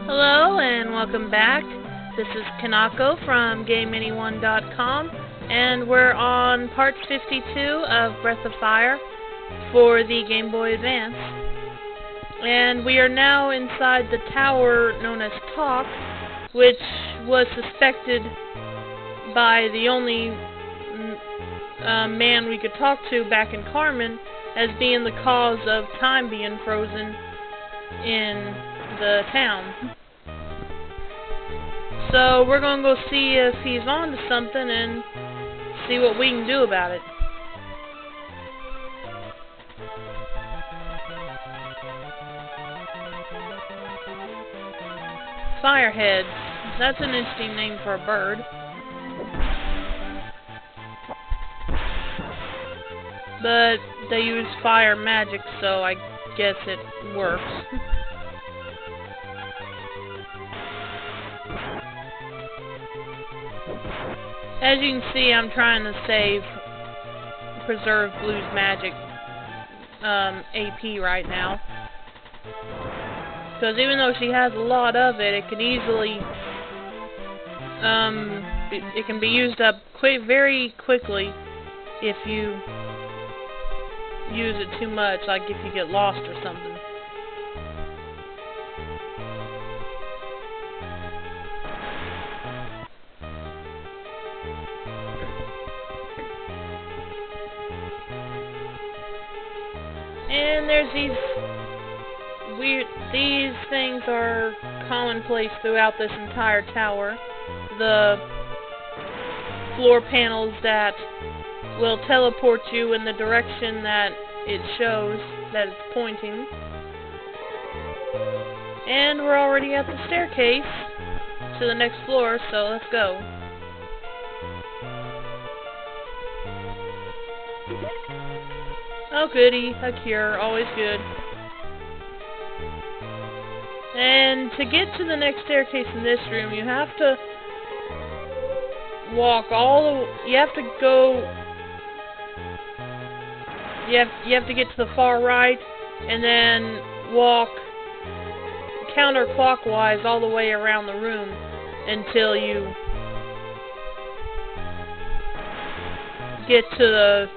Hello and welcome back. This is Kinako from GameAnyone.com, and we're on part 52 of Breath of Fire for the Game Boy Advance. And we are now inside the tower known as Talk, which was suspected by the only man we could talk to back in Carmen as being the cause of time being frozen in the town. So we're going to go see if he's on to something and see what we can do about it. Fireheads. That's an interesting name for a bird. But they use fire magic, so I guess it works. As you can see, I'm trying to save Preserve Blue's Magic AP right now. Because even though she has a lot of it, it can easily it can be used up very quickly if you use it too much, like if you get lost or something. And there's these things are commonplace throughout this entire tower. The floor panels that will teleport you in the direction that it shows that it's pointing. And we're already at the staircase to the next floor, so let's go. Oh goody, a cure, always good. And to get to the next staircase in this room, you have to walk you have to go, you have to get to the far right, and then walk counterclockwise all the way around the room until you get to the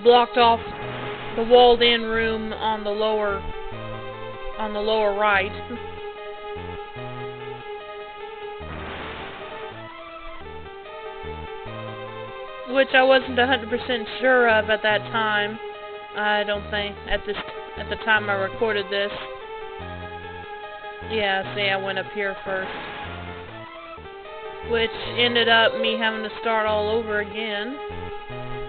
blocked off, the walled-in room on the lower right. Which I wasn't 100% sure of at that time. I don't think at the time I recorded this. Yeah, see, I went up here first, which ended up me having to start all over again.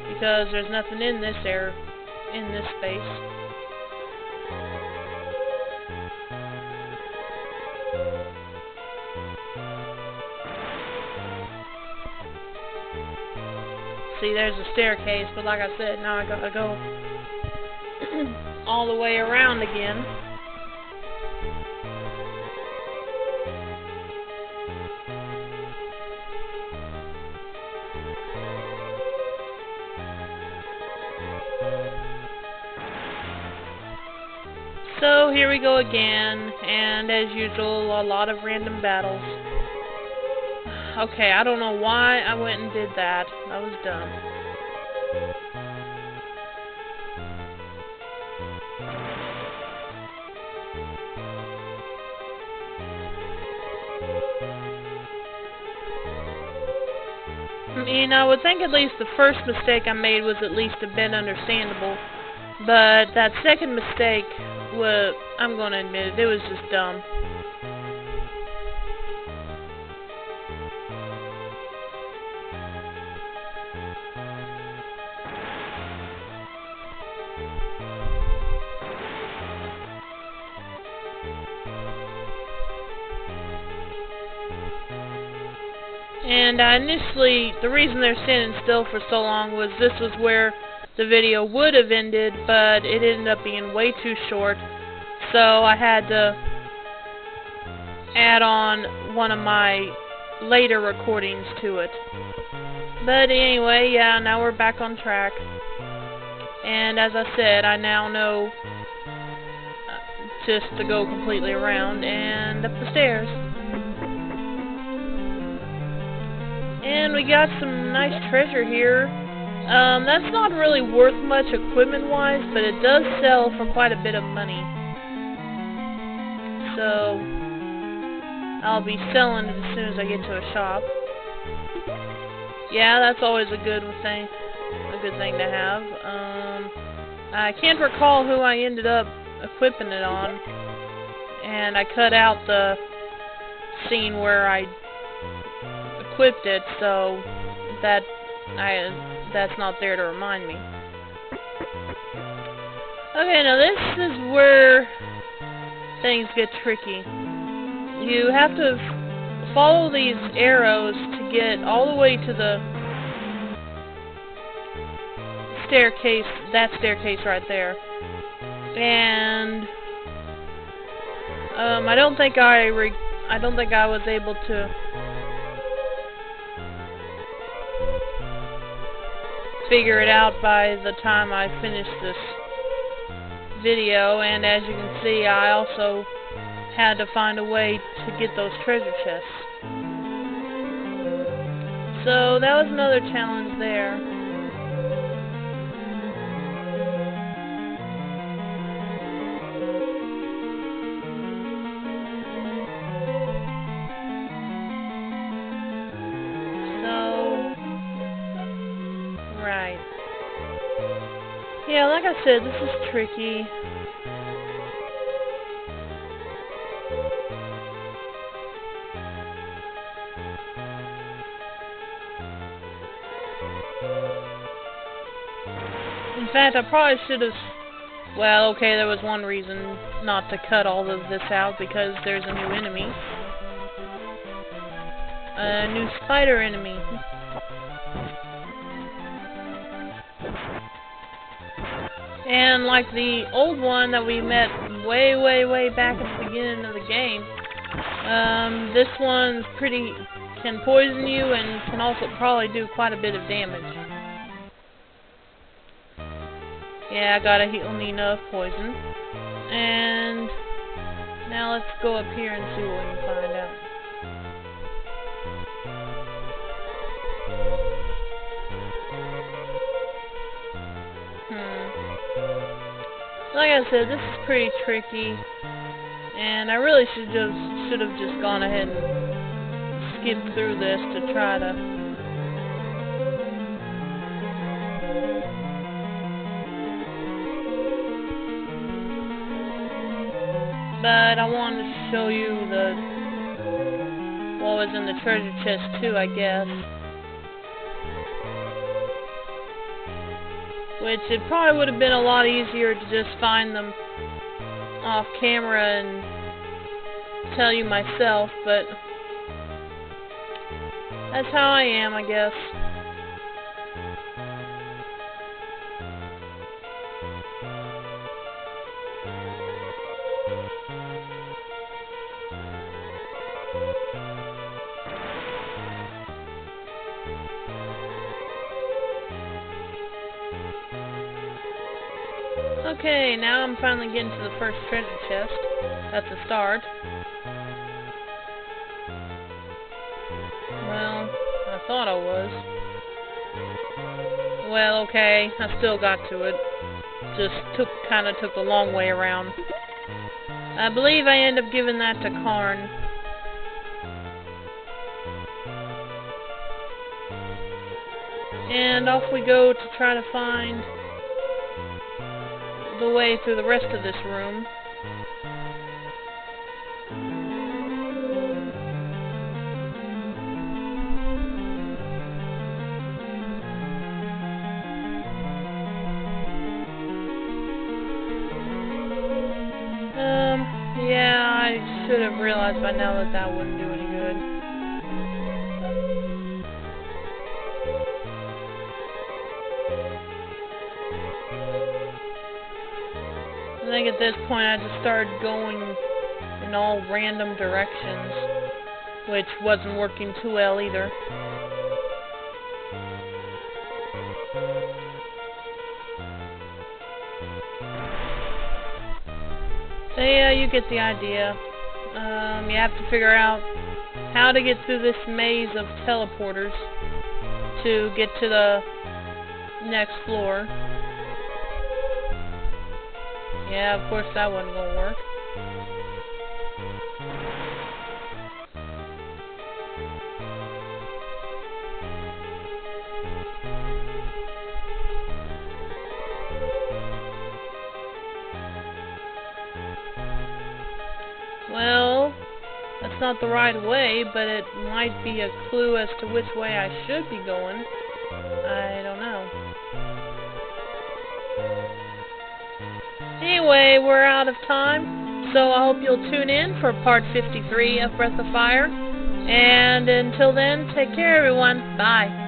Because there's nothing in this space. See, there's a staircase, but like I said, now I gotta go all the way around again. So here we go again, and as usual, a lot of random battles. Okay, I don't know why I went and did that. That was dumb. I mean, I would think at least the first mistake I made was at least a bit understandable, but that second mistake, well, I'm going to admit it was just dumb. And initially, the reason they're standing still for so long was this was where the video would have ended, but it ended up being way too short, so I had to add on one of my later recordings to it. But anyway, yeah, now we're back on track. And as I said, I now know just to go completely around and up the stairs. And we got some nice treasure here. That's not really worth much equipment-wise, but it does sell for quite a bit of money. So I'll be selling it as soon as I get to a shop. Yeah, that's always a good thing to have. I can't recall who I ended up equipping it on, and I cut out the scene where I equipped it, so that's not there to remind me. Okay, now this is where things get tricky. You have to follow these arrows to get all the way to the staircase, that staircase right there. And I don't think I was able to figure it out by the time I finished this video, and as you can see, I also had to find a way to get those treasure chests. So that was another challenge there. Right. Yeah, like I said, this is tricky. In fact, I probably should have... Well, okay, there was one reason not to cut all of this out, because there's a new enemy. A new spider enemy. And like the old one that we met way back at the beginning of the game, this one's can poison you and can also probably do quite a bit of damage. Yeah, I got a healing enough poison. And now let's go up here and see what we can find out. Like I said, this is pretty tricky, and I really should have just gone ahead and skipped through this to try to. But I wanted to show you what was in the treasure chest too, I guess. Which it probably would have been a lot easier to just find them off camera and tell you myself, but that's how I am, I guess. Okay, now I'm finally getting to the first treasure chest. That's a start. Well, I thought I was. Well, okay, I still got to it. Just kinda took the long way around. I believe I end up giving that to Karn. And off we go to try to find the way through the rest of this room. Yeah, I should have realized by now that that wouldn't do any good. I think at this point I just started going in all random directions, which wasn't working too well either. So yeah, you get the idea. You have to figure out how to get through this maze of teleporters to get to the next floor. Yeah, of course that wasn't gonna work. Well, that's not the right way, but it might be a clue as to which way I should be going. I don't know. Anyway, we're out of time, so I hope you'll tune in for part 53 of Breath of Fire. And until then, take care, everyone. Bye.